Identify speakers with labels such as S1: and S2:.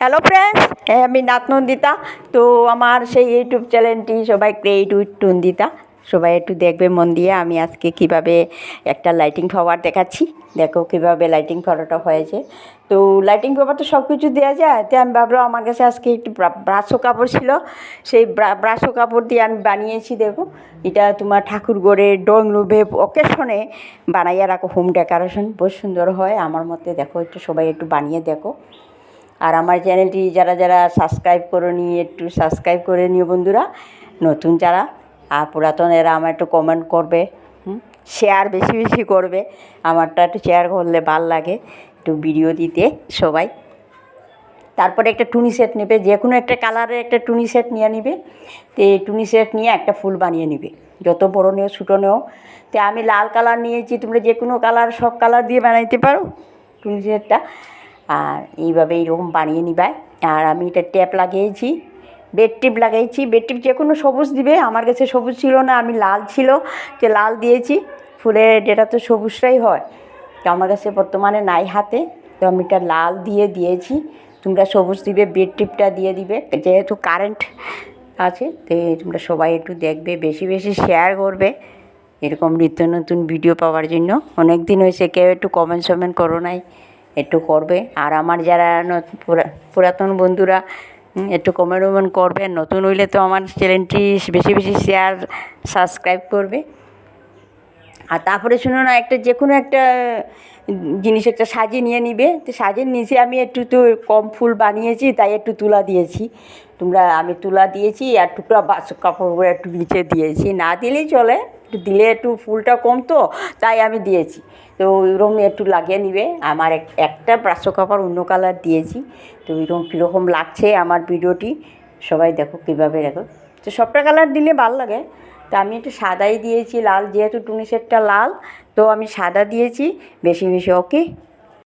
S1: Hello friends, আমি নাত নন্দিতা। তো আমার সেই ইউটিউব চ্যানেলটি সবাই ক্রিয়েট উইথ নন্দিতা, সবাই একটু দেখবে মন দিয়ে। আমি আজকে কিভাবে একটা লাইটিং ফ্লাওয়ার দেখাচ্ছি। দেখো কিভাবে লাইটিং ফ্লাওয়ারটা হয়েছে। তো লাইটিং ফ্লাওয়ার তো সব কিছু দেওয়া যায়, তো আমি ভাবলাম আমার কাছে আজকে একটু ব্রাশো কাপড় ছিল, সেই ব্রাশো কাপড় দিয়ে আমি বানিয়েছি। দেখো, এটা তোমার ঠাকুর ঘরে ড্রয়িং রুমে অকেশনে বানাইয়া রাখো, হোম ডেকোরেশন বহুত সুন্দর হয় আমার মতে। দেখো, একটু সবাই একটু বানিয়ে দেখো। আর আমার চ্যানেলটি যারা যারা সাবস্ক্রাইব করোনি একটু সাবস্ক্রাইব করে নিও বন্ধুরা, নতুন যারা। আর পুরাতন এরা আমার একটু কমেন্ট করবে, শেয়ার বেশি বেশি করবে। আমারটা একটু শেয়ার করলে ভালো লাগে একটু ভিডিও দিতে সবাই। তারপরে একটা টুনি সেট নেবে, যে কোনো একটা কালারের একটা টুনি সেট নিয়ে নিবে। তো এই টুনি সেট নিয়ে একটা ফুল বানিয়ে নিবে, যত বড়ো নেও ছোটো নেও। তো আমি লাল কালার নিয়েছি, তোমরা যে কোনো কালার সব কালার দিয়ে বানাইতে পারো টুনি সেটটা। আর এইভাবে এইরকম বানিয়ে নিবা। আর আমি এটা ট্যাপ লাগিয়েছি, বেড টিপ লাগাইছি। বেড টিপ যে কোনো সবুজ দিবে, আমার কাছে সবুজ ছিল না, আমি লাল ছিল, যে লাল দিয়েছি। ফুলের যেটা তো সবুজটাই হয়, তো আমার কাছে বর্তমানে নাই হাতে, তো আমি এটা লাল দিয়েছি। তোমরা সবুজ দিবে, বেড টিপটা দিয়ে দিবে, যেহেতু কারেন্ট আছে। তো তোমরা সবাই একটু দেখবে, বেশি বেশি শেয়ার করবে এরকম নিত্য নতুন ভিডিও পাওয়ার জন্য। অনেক দিন হয়েছে, কেউ একটু কমেন্ট করো নাই, একটু করবে। আর আমার যারা পুরাতন বন্ধুরা একটু কমেন্ট করবে। নতুন হইলে তো আমার চ্যানেলটি বেশি বেশি শেয়ার সাবস্ক্রাইব করবে। আর তারপরে শুনো না, একটা যে কোনো একটা জিনিস একটা সাজিয়ে নিয়ে নিবে। তো সাজিয়ে নিচে আমি একটু তো কম ফুল বানিয়েছি, তাই একটু তুলা দিয়েছি। আমি তুলা দিয়েছি আর টুকরা কাপড়গুলো একটু নিচে দিয়েছি, না দিলেই চলে, একটু দিলে একটু ফুলটা কম, তো তাই আমি দিয়েছি। তো ওইরকম একটু লাগিয়ে নিবে। আমার একটা ব্রাশো কাপড় অন্য কালার দিয়েছি। তো ওইরকম কীরকম লাগছে আমার ভিডিওটি সবাই দেখো, কীভাবে দেখো। তো সবটা কালার দিলে ভালো লাগে। তো আমি একটু সাদাই দিয়েছি, লাল, যেহেতু টুনি সেটটা লাল, তো আমি সাদা দিয়েছি বেশি বেশি। ওকে।